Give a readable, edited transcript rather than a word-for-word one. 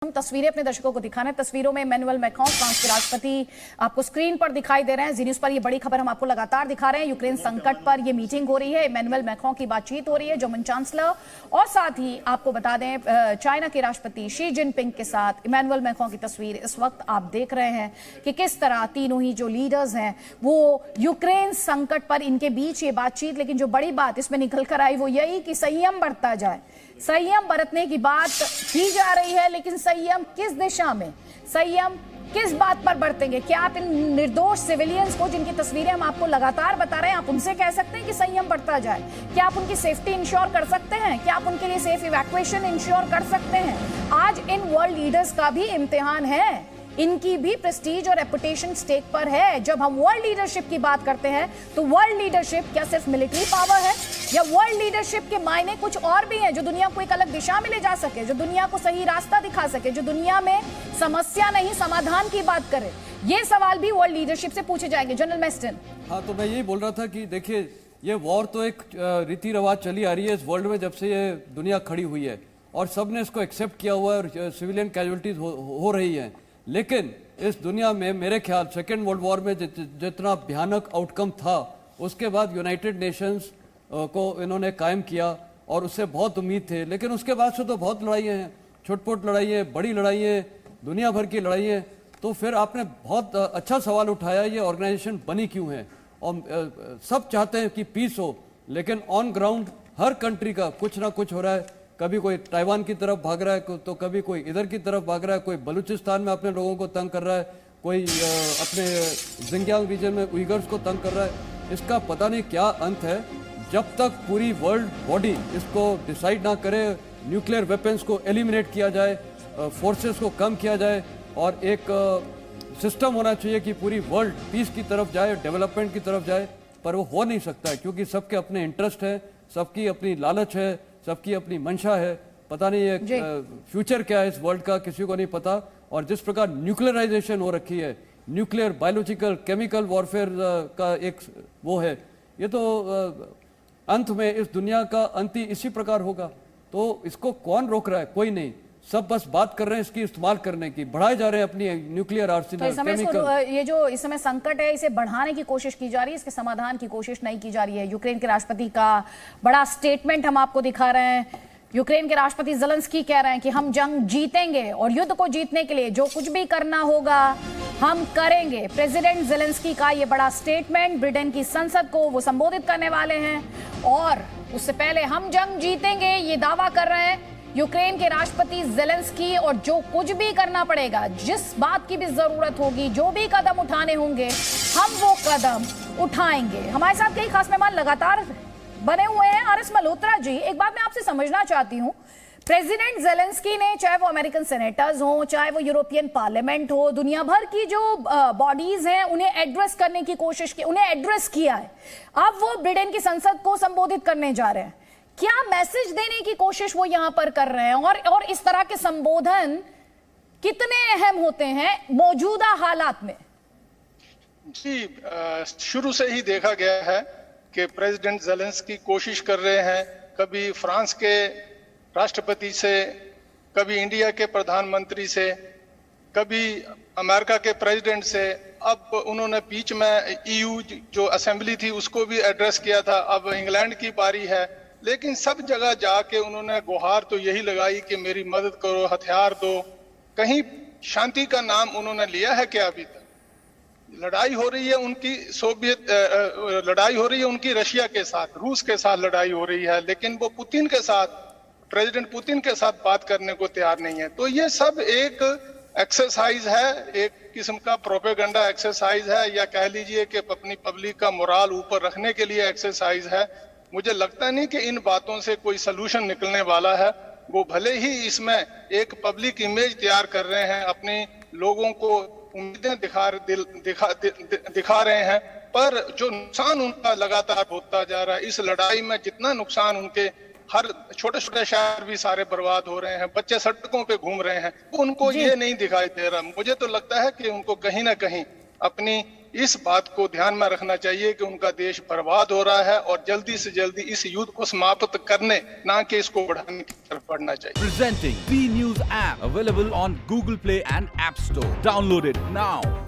हम तस्वीरें अपने दर्शकों को दिखाने। तस्वीरों में इमैनुअल मैक्रों फ्रांस के राष्ट्रपति आपको स्क्रीन पर दिखाई दे रहे हैं। जी न्यूज़ पर ये बड़ी खबर हम आपको लगातार दिखा रहे हैं। यूक्रेन संकट पर ये मीटिंग हो रही है, इमैनुअल मैक्रों की बातचीत हो रही है जर्मन चांसलर, और साथ ही आपको बता दें चाइना के राष्ट्रपति शी जिनपिंग के साथ इमैनुअल मैक्रों की तस्वीर इस वक्त आप देख रहे हैं कि किस तरह तीनों ही जो लीडर्स हैं वो यूक्रेन संकट पर इनके बीच ये बातचीत। लेकिन जो बड़ी बात इसमें निकल कर आई वो यही कि संयम बरता जाए, संयम बरतने की बात की जा रही है। लेकिन संयम किस दिशा में, संयम किस बात पर बरतेंगे? क्या आप इन निर्दोष सिविलियंस को, जिनकी तस्वीरें हम आपको लगातार बता रहे हैं, आप उनसे कह सकते हैं कि संयम बरता जाए? क्या आप उनकी सेफ्टी इंश्योर कर सकते हैं? क्या आप उनके लिए सेफ इवैक्यूएशन इंश्योर कर सकते हैं? आज इन वर्ल्ड लीडर्स का भी इम्तिहान है, इनकी भी प्रेस्टीज और रेपुटेशन स्टेक पर है। जब हम वर्ल्ड लीडरशिप की बात करते हैं तो वर्ल्ड लीडरशिप क्या सिर्फ मिलिट्री पावर है, या वर्ल्ड लीडरशिप के मायने कुछ और भी हैं, जो दुनिया को एक अलग दिशा में ले जा सके, जो दुनिया को सही रास्ता दिखा सके, जो दुनिया में समस्या नहीं समाधान की बात करे? ये सवाल भी वर्ल्ड लीडरशिप से पूछे जाएंगे। General Meston. हाँ, तो मैं यही बोल रहा था कि देखिए, ये वॉर तो एक रीति रिवाज चली आ रही है इस वर्ल्ड में जब से ये दुनिया खड़ी हुई है, और सबने इसको एक्सेप्ट किया हुआ है, और सिविलियन कैजुअलिटीज हो रही हैं। लेकिन इस दुनिया में मेरे ख्याल सेकेंड वर्ल्ड वॉर में जितना भयानक आउटकम था, उसके बाद यूनाइटेड नेशंस को इन्होंने कायम किया और उससे बहुत उम्मीद थे। लेकिन उसके बाद से तो बहुत लड़ाइयाँ हैं, छोट-पोट लड़ाइयाँ, बड़ी लड़ाइयाँ, दुनिया भर की लड़ाइयाँ। तो फिर आपने बहुत अच्छा सवाल उठाया, ये ऑर्गेनाइजेशन बनी क्यों है? और सब चाहते हैं कि पीस हो, लेकिन ऑन ग्राउंड हर कंट्री का कुछ ना कुछ हो रहा है। कभी कोई ताइवान की तरफ भाग रहा है, तो कभी कोई इधर की तरफ भाग रहा है, कोई बलूचिस्तान में अपने लोगों को तंग कर रहा है, कोई अपने जिंजियांग रीजन में उइगर्स को तंग कर रहा है। इसका पता नहीं क्या अंत है। जब तक पूरी वर्ल्ड बॉडी इसको डिसाइड ना करे, न्यूक्लियर वेपन्स को एलिमिनेट किया जाए, फोर्सेस को कम किया जाए, और एक सिस्टम होना चाहिए कि पूरी वर्ल्ड पीस की तरफ जाए, डेवलपमेंट की तरफ जाए, पर वो हो नहीं सकता है, क्योंकि सबके अपने इंटरेस्ट है, सबकी अपनी लालच है, सबकी अपनी मंशा है। पता नहीं ये फ्यूचर क्या है इस वर्ल्ड का, किसी को नहीं पता। और जिस प्रकार न्यूक्लियराइजेशन हो रखी है, न्यूक्लियर, बायोलॉजिकल, केमिकल वॉरफेयर का एक वो है, ये तो अंत में इस दुनिया का अंत ही इसी प्रकार होगा। तो इसको कौन रोक रहा है? कोई नहीं। सब बस बात कर रहे हैं इसकी इस्तेमाल करने की, बढ़ाए जा रहे हैं अपनी न्यूक्लियर आर्सेनल, केमिकल। ये जो इस समय संकट है, इसे बढ़ाने की कोशिश की जा रही है, इसके समाधान की कोशिश नहीं की जा रही है। यूक्रेन के राष्ट्रपति का बड़ा स्टेटमेंट हम आपको दिखा रहे हैं। यूक्रेन के राष्ट्रपति ज़ेलेंस्की कह रहे हैं कि हम जंग जीतेंगे, और युद्ध को जीतने के लिए जो कुछ भी करना होगा हम करेंगे। प्रेसिडेंट ज़ेलेंस्की का ये बड़ा स्टेटमेंट, ब्रिटेन की संसद को वो संबोधित करने वाले हैं, और उससे पहले हम जंग जीतेंगे ये दावा कर रहे हैं यूक्रेन के राष्ट्रपति ज़ेलेंस्की। और जो कुछ भी करना पड़ेगा, जिस बात की भी जरूरत होगी, जो भी कदम उठाने होंगे, हम वो कदम उठाएंगे। हमारे साथ कई खास मेहमान लगातार बने हुए हैं। आरएस मल्होत्रा जी, एक बात मैं आपसे समझना चाहती हूँ, प्रेसिडेंट ज़ेलेंस्की ने, चाहे वो अमेरिकन सेनेटर्स हो, चाहे वो यूरोपियन पार्लियामेंट हो, दुनिया भर की जो बॉडीज हैं, उन्हें एड्रेस करने की कोशिश की, उन्हें एड्रेस किया है। अब वो ब्रिटेन की संसद को संबोधित करने जा रहे हैं। क्या मैसेज देने की कोशिश वो यहां पर कर रहे हैं? और इस तरह के संबोधन कितने अहम होते हैं मौजूदा हालात में? जी, शुरू से ही देखा गया है कि प्रेसिडेंट ज़ेलेंस्की कोशिश कर रहे हैं, कभी फ्रांस के राष्ट्रपति से, कभी इंडिया के प्रधानमंत्री से, कभी अमेरिका के प्रेसिडेंट से। अब उन्होंने बीच में ईयू जो असेंबली थी उसको भी एड्रेस किया था। अब इंग्लैंड की बारी है, लेकिन सब जगह जाके उन्होंने गुहार तो यही लगाई कि मेरी मदद करो, हथियार दो। कहीं शांति का नाम उन्होंने लिया है क्या? अभी तक लड़ाई हो रही है उनकी लड़ाई हो रही है उनकी रशिया के साथ, रूस के साथ लड़ाई हो रही है, लेकिन वो पुतिन के साथ, प्रेसिडेंट पुतिन के साथ बात करने को तैयार नहीं है। तो ये सब एक एक्सरसाइज है, एक किस्म का प्रोपेगेंडा एक्सरसाइज है, या कह लीजिए कि अपनी पब्लिक का मोराल ऊपर रखने के लिए एक्सरसाइज है। मुझे लगता नहीं कि इन बातों से कोई सलूशन निकलने वाला है। वो भले ही इसमें एक पब्लिक इमेज तैयार कर रहे हैं, अपने लोगों को उम्मीदें दिखा रहे हैं, पर जो नुकसान उनका लगातार होता जा रहा है इस लड़ाई में, जितना नुकसान उनके हर छोटे छोटे शहर भी सारे बर्बाद हो रहे हैं, बच्चे सड़कों पे घूम रहे हैं, उनको ये नहीं दिखाई दे रहा। मुझे तो लगता है कि उनको कहीं ना कहीं अपनी इस बात को ध्यान में रखना चाहिए कि उनका देश बर्बाद हो रहा है और जल्दी से जल्दी इस युद्ध को समाप्त करने, ना कि इसको बढ़ाने की तरफ बढ़ना चाहिए। Presenting B News app available on Google Play and App Store. Download it now.